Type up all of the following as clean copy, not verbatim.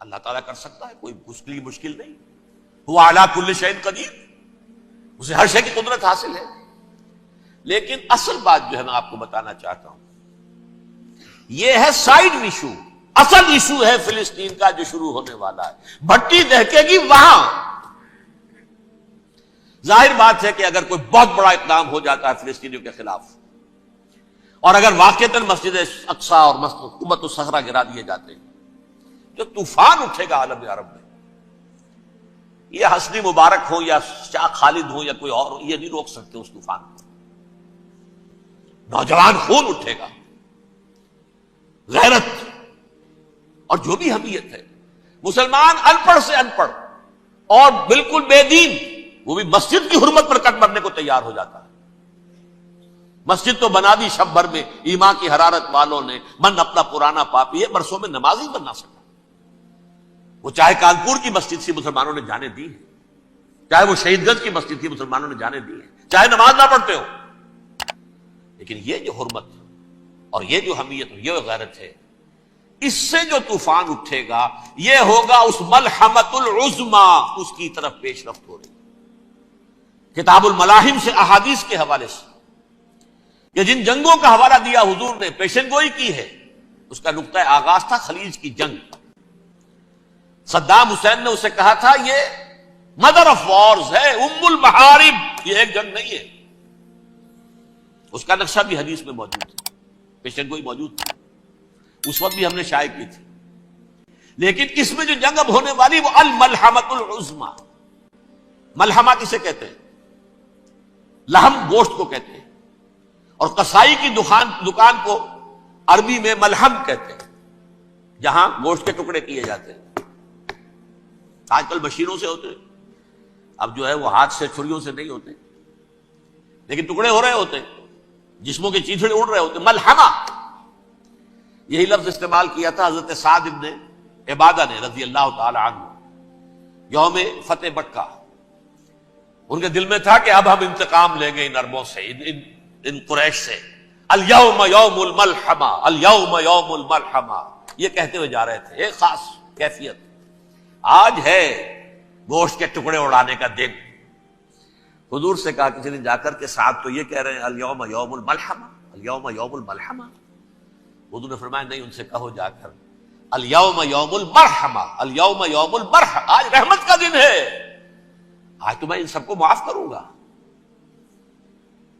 اللہ تعالیٰ کر سکتا ہے، کوئی اس کے لیے مشکل نہیں. وہ اعلیٰ کل شیء قدیر، اسے ہر شے کی قدرت حاصل ہے. لیکن اصل بات جو ہے میں آپ کو بتانا چاہتا ہوں، یہ ہے سائیڈ ایشو. اصل ایشو ہے فلسطین کا جو شروع ہونے والا ہے. بھٹی دہکے گی وہاں. ظاہر بات ہے کہ اگر کوئی بہت بڑا اقدام ہو جاتا ہے فلسطینیوں کے خلاف، اور اگر واقعتاً مسجد اقصیٰ اور قبۃ الصخرہ گرا دیے جاتے ہیں، جو طوفان اٹھے گا عالم عرب میں، یہ حسنی مبارک ہو یا شاہ خالد ہو یا کوئی اور ہو، یہ نہیں روک سکتے اس طوفان کو. نوجوان خون اٹھے گا، غیرت اور جو بھی حمیت ہے. مسلمان ان پڑھ سے ان پڑھ اور بالکل بے دین، وہ بھی مسجد کی حرمت پر کٹ مرنے کو تیار ہو جاتا ہے. مسجد تو بنا دی شب بھر میں ایمان کی حرارت والوں نے، من اپنا پرانا پاپی ہے، برسوں میں نماز ہی بننا سکا. وہ چاہے کانپور کی مسجد سے مسلمانوں نے جانے دی ہے، چاہے وہ شہید گنج کی مسجد تھی مسلمانوں نے جانے دی ہے، چاہے نماز نہ پڑھتے ہو. لیکن یہ جو حرمت اور یہ جو حمیت اور یہ غیرت ہے، اس سے جو طوفان اٹھے گا یہ ہوگا اس ملحمۃ العظمی، اس کی طرف پیش رفت ہو رہی. کتاب الملاحم سے احادیث کے حوالے سے کہ جن جنگوں کا حوالہ دیا حضور نے، پیشن گوئی کی ہے، اس کا نقطہ آغاز تھا خلیج کی جنگ. صدام حسین نے اسے کہا تھا یہ مدر آف وارز ہے، ام المحارب، یہ ایک جنگ نہیں ہے. اس کا نقشہ بھی حدیث میں موجود ہے، پیشن گوئی موجود تھی، اس وقت بھی ہم نے شائع کی تھی. لیکن اس میں جو جنگ اب ہونے والی وہ الملحمۃ العظمی. ملحمہ کسے کہتے ہیں؟ لحم گوشت کو کہتے ہیں، اور قصائی کی دکان کو عربی میں ملحم کہتے ہیں، جہاں گوشت کے ٹکڑے کیے جاتے ہیں. آج کل مشینوں سے ہوتے ہیں، اب جو ہے وہ ہاتھ سے چھریوں سے نہیں ہوتے، لیکن ٹکڑے ہو رہے ہوتے ہیں، جسموں کے چیتھڑے اڑ رہے ہوتے. ملحمہ، یہی لفظ استعمال کیا تھا حضرت سعد ابن عبادہ نے رضی اللہ تعالی عنہ یوم فتح مکہ. ان کے دل میں تھا کہ اب ہم انتقام لیں گے ان عربوں سے، ان قریش سے. الیوم یوم الملحمہ، الیوم یوم الملحمہ، یہ کہتے ہوئے جا رہے تھے. ایک خاص کیفیت، آج ہے گوشت کے ٹکڑے اڑانے کا دن. حضور سے کہا کسی نے جا کر کے ساتھ تو یہ کہہ رہے ہیں الیوم یوم الملحمہ، الیوم یوم الملحمہ. حضور نے فرمایا نہیں، ان سے کہو جا کر الیوم یوم المرحمہ، الیوم یوم المرحمہ، آج رحمت کا دن ہے، آج تو میں ان سب کو معاف کروں گا.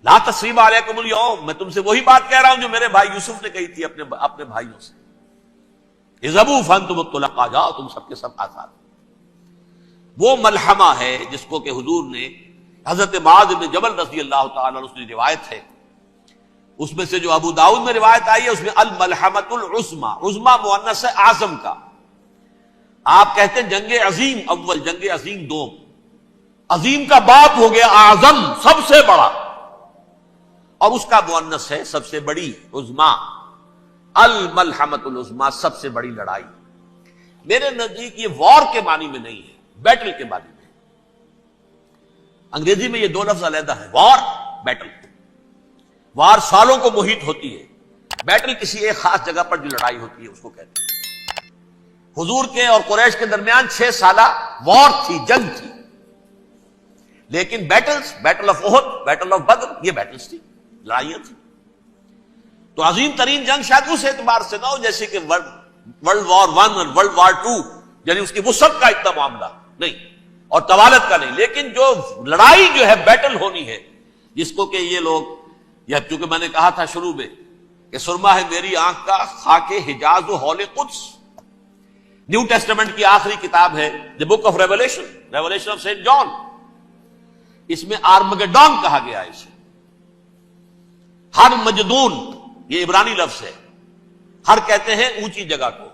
لا تثریب علیکم اليوم، میں تم سے وہی بات کہہ رہا ہوں جو میرے بھائی یوسف نے کہی تھی اپنے بھائیوں سے، اذهبوا فانتم الطلقاء، جاؤ تم سب کے سب آزاد. وہ ملحمہ ہے جس کو کہ حضور نے حضرت معاذ بن جبل رضی اللہ تعالیٰ عنہ سے روایت ہے، اس میں سے جو ابو داؤد میں روایت آئی ہے اس میں الملحمۃ العظمی، عظمی مؤنث ہے اعظم کا. آپ کہتے ہیں جنگ عظیم اول، جنگ عظیم دوم. عظیم کا باپ ہو گیا اعظم، سب سے بڑا، اور اس کا مؤنث ہے سب سے بڑی، عظمی. الملحمۃ العظمی، سب سے بڑی لڑائی. میرے نزدیک یہ وار کے معنی میں نہیں ہے، بیٹل کے معنی میں. انگریزی میں یہ دو لفظ علیحدہ ہے، وار، بیٹل. وار سالوں کو محیط ہوتی ہے، بیٹل کسی ایک خاص جگہ پر جو لڑائی ہوتی ہے اس کو کہتے ہیں. حضور کے اور قریش کے درمیان 6 سالہ وار تھی، جنگ تھی. لیکن battles, battle of Uhud, battle of Badr, یہ بیٹلز تھی، لڑائیاں تھی. تو عظیم ترین جنگ شاید اس اعتبار سے نہ ہو جیسے کہ ورلڈ وار 1 اور ورلڈ وار 2، یعنی اس کی وسعت کا اتنا معاملہ نہیں اور طوالت کا نہیں. لیکن جو لڑائی جو ہے بیٹل ہونی ہے، جس کو کہ یہ لوگ، یا چونکہ میں نے کہا تھا شروع میں کہ سرما ہے میری آنکھ کا خاک حجاز و ہول قدس. نیو ٹیسٹمنٹ کی آخری کتاب ہے the book of revelation, revelation of saint John. اس میں آرمگڈون کہا گیا ہے اسے. ہر مجدون، یہ عبرانی لفظ ہے. ہر کہتے ہیں اونچی جگہ کو،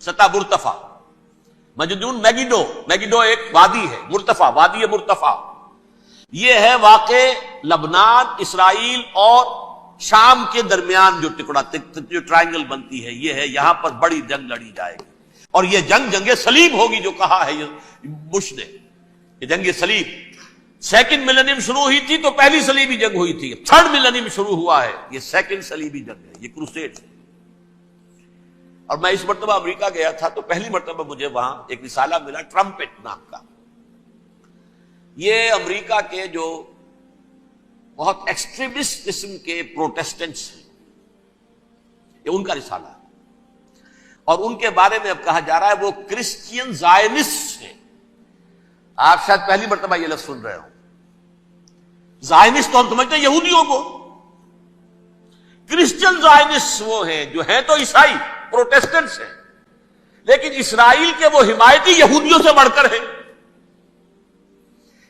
سطح مرتفع. مجدون میگیڈو، میگیڈو ایک وادی ہے، مرتفع، وادی مرتفع. یہ ہے واقع لبنان، اسرائیل اور شام کے درمیان جو ٹکڑا، جو ٹرائنگل بنتی ہے، یہ ہے. یہاں پر بڑی جنگ لڑی جائے گی، اور یہ جنگ صلیب ہوگی جو کہا ہے بش نے، یہ جنگ صلیب. سیکنڈ ملینیم شروع ہوئی تھی تو پہلی صلیبی جنگ ہوئی تھی، تھرڈ ملینیم شروع ہوا ہے، یہ سیکنڈ صلیبی جنگ ہے، یہ کروسیڈ ہے. اور میں اس مرتبہ امریکہ گیا تھا تو پہلی مرتبہ مجھے وہاں ایک رسالہ ملا ٹرمپٹ نام کا. یہ امریکہ کے جو بہت ایکسٹریمسٹ قسم کے پروٹیسٹنٹس ہیں، یہ ان کا رسالہ ہے، اور ان کے بارے میں اب کہا جا رہا ہے وہ کرسچین زائنسٹ ہیں. آپ شاید پہلی مرتبہ یہ لفظ سن رہے ہوں. زائنسٹ تو ہم سمجھتے ہیں یہودیوں کو، کرسچین زائنسٹ وہ ہیں جو ہیں تو عیسائی پروٹیسٹنٹس ہیں، لیکن اسرائیل کے وہ حمایتی یہودیوں سے بڑھ کر ہیں.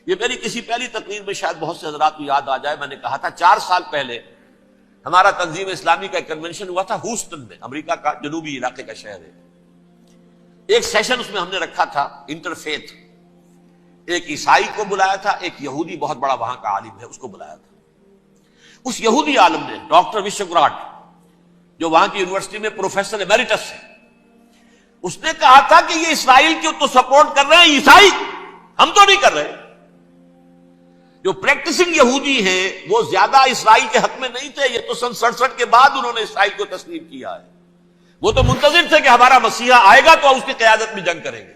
یہ میری کسی پہلی تقریر میں شاید بہت سے حضرات کو یاد آ جائے، میں نے کہا تھا 4 سال پہلے ہمارا تنظیم اسلامی کا ایک کنونشن ہوا تھا ہوسٹن میں، امریکہ کا جنوبی علاقے کا شہر ہے. ایک سیشن اس میں ہم نے رکھا تھا انٹرفیتھ، ایک عیسائی کو بلایا تھا، ایک یہودی بہت بڑا وہاں کا عالم ہے اس کو بلایا تھا. اس یہودی عالم نے ڈاکٹر وشوگراٹ، جو وہاں کی یونیورسٹی میں پروفیسر ایمیریٹس ہے، اس نے کہا تھا کہ یہ اسرائیل کی تو سپورٹ کر رہے ہیں عیسائی، ہم تو نہیں کر رہے. جو پریکٹسنگ یہودی ہیں وہ زیادہ اسرائیل کے حق میں نہیں تھے، یہ تو سن 67 کے بعد انہوں نے اسرائیل کو تسلیم کیا ہے. وہ تو منتظر تھے کہ ہمارا مسیحا آئے گا تو اس کی قیادت میں جنگ کریں گے،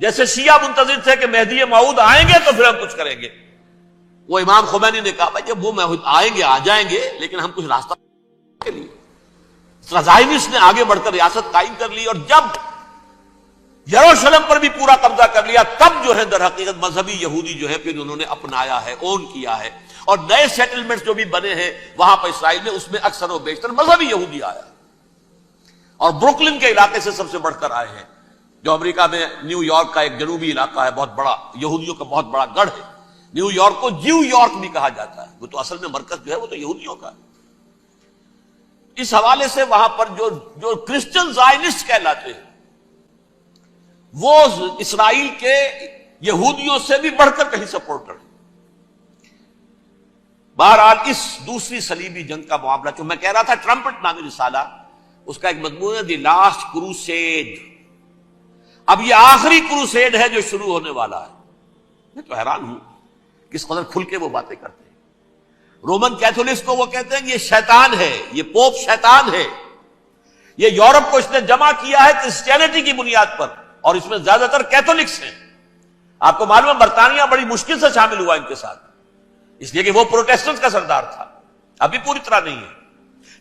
جیسے شیعہ منتظر تھے کہ مہدی موعود آئیں گے تو پھر ہم کچھ کریں گے. وہ امام خمینی نے کہا بھائی جب وہ آئیں گے آ جائیں گے، لیکن ہم کچھ راستہ کے لیے. زائنسٹ نے آگے بڑھ کر ریاست قائم کر لی، اور جب یروشلم پر بھی پورا قبضہ کر لیا تب جو ہے در حقیقت مذہبی یہودی جو ہے پھر انہوں نے اپنایا ہے، اون کیا ہے، اور نئے سیٹلمنٹس جو بھی بنے ہیں وہاں پر اسرائیل میں، اس میں اکثر و بیشتر مذہبی یہودی آیا، اور بروکلن کے علاقے سے سب سے بڑھ کر آئے ہیں، جو امریکہ میں نیو یارک کا ایک جنوبی علاقہ ہے، بہت بڑا یہودیوں کا بہت بڑا گڑھ ہے. نیو یارک کو جیو یارک بھی کہا جاتا ہے، وہ تو اصل میں مرکز جو ہے وہ تو یہودیوں کا ہے. اس حوالے سے وہاں پر جو کرسچن زائنسٹ کہلاتے ہیں وہ اسرائیل کے یہودیوں سے بھی بڑھ کر کہیں سپورٹ کرتے. بہرحال اس دوسری صلیبی جنگ کا معاملہ جو میں کہہ رہا تھا، ٹرمپٹ نامی رسالہ، اس کا ایک مضمون ہے دی لاسٹ کروسیڈ. اب یہ آخری کروسیڈ ہے جو شروع ہونے والا ہے. میں تو حیران ہوں کس قدر کھل کے وہ باتیں کرتے ہیں. رومن کیتھولکس کو وہ کہتے ہیں کہ یہ شیطان ہے، یہ پوپ شیطان ہے، یہ یورپ کو اس نے جمع کیا ہے کرسچینٹی کی بنیاد پر، اور اس میں زیادہ تر کیتھولکس ہیں. آپ کو معلوم ہے برطانیہ بڑی مشکل سے شامل ہوا ان کے ساتھ، اس لیے کہ وہ پروٹیسٹنٹ کا سردار تھا، ابھی پوری طرح نہیں ہے.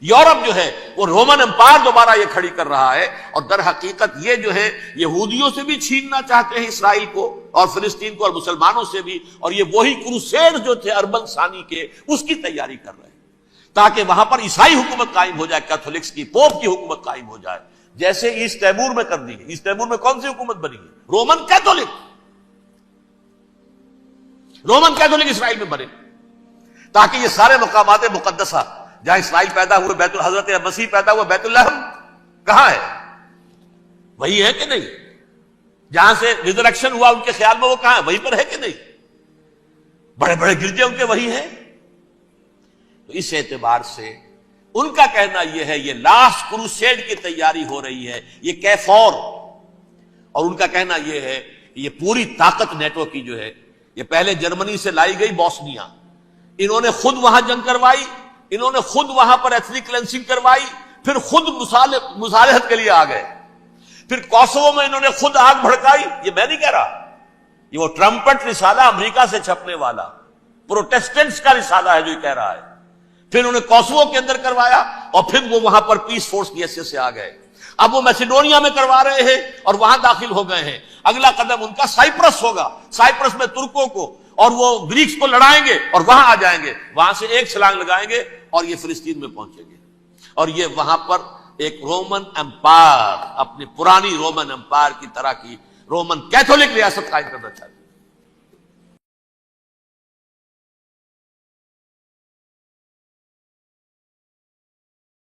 یورپ جو ہے وہ رومن امپائر دوبارہ یہ کھڑی کر رہا ہے، اور در حقیقت یہ جو ہے یہودیوں سے بھی چھیننا چاہتے ہیں اسرائیل کو اور فلسطین کو، اور مسلمانوں سے بھی، اور یہ وہی کروسیڈ جو تھے اربن ثانی کے، اس کی تیاری کر رہے ہیں تاکہ وہاں پر عیسائی حکومت قائم ہو جائے، کیتھولکس کی، پوپ کی حکومت قائم ہو جائے، جیسے ایسٹ تیمور میں کر دی. ایسٹ تیمور میں کون سی حکومت بنی ہے؟ Roman Catholic. رومن کیتھولک اسرائیل میں بنے، تاکہ یہ سارے مقامات مقدسہ جہاں اسرائیل پیدا ہوئے، بیت حضرت مسیح پیدا ہوا، بیت اللہ کہاں ہے؟ وہی ہے کہ نہیں؟ جہاں سے ریزریکشن ہوا ان کے خیال میں وہ کہاں ہے؟ وہیں پر ہے کہ نہیں؟ بڑے بڑے گرجے ان کے وہی ہیں. تو اس اعتبار سے ان کا کہنا یہ ہے یہ لاسٹ کروسیڈ کی تیاری ہو رہی ہے، یہ کیفور. اور ان کا کہنا یہ ہے کہ یہ پوری طاقت نیٹو کی جو ہے، یہ پہلے جرمنی سے لائی گئی بوسنیا، انہوں نے خود وہاں جنگ کروائی، انہوں نے خود وہاں پر ایتھنک کلینسنگ کروائی، پھر خود مصالحت کے لیے آ گئے، پھر کوسوو میں انہوں نے خود آگ بھڑکائی. یہ میں نہیں کہہ رہا، یہ وہ ٹرمپٹ رسالہ امریکہ سے چھپنے والا پروٹیسٹنٹس کا رسالہ ہے جو یہ کہہ رہا ہے. پھر انہوں نے کوسوو کے اندر کروایا، اور پھر وہ وہاں پر پیس فورس کی حیثیت سے آ گئے. اب وہ میسیڈونیا میں کروا رہے ہیں اور وہاں داخل ہو گئے ہیں. اگلا قدم ان کا سائپرس ہوگا، سائپرس میں ترکوں کو اور وہ گریکس کو لڑائیں گے اور وہاں آ جائیں گے، وہاں سے ایک چھلانگ لگائیں گے اور یہ فلسطین میں پہنچیں گے، اور یہ وہاں پر ایک رومن امپائر، اپنی پرانی رومن امپائر کی طرح کی رومن کیتھولک ریاست قائم کرنا چاہتے ہیں.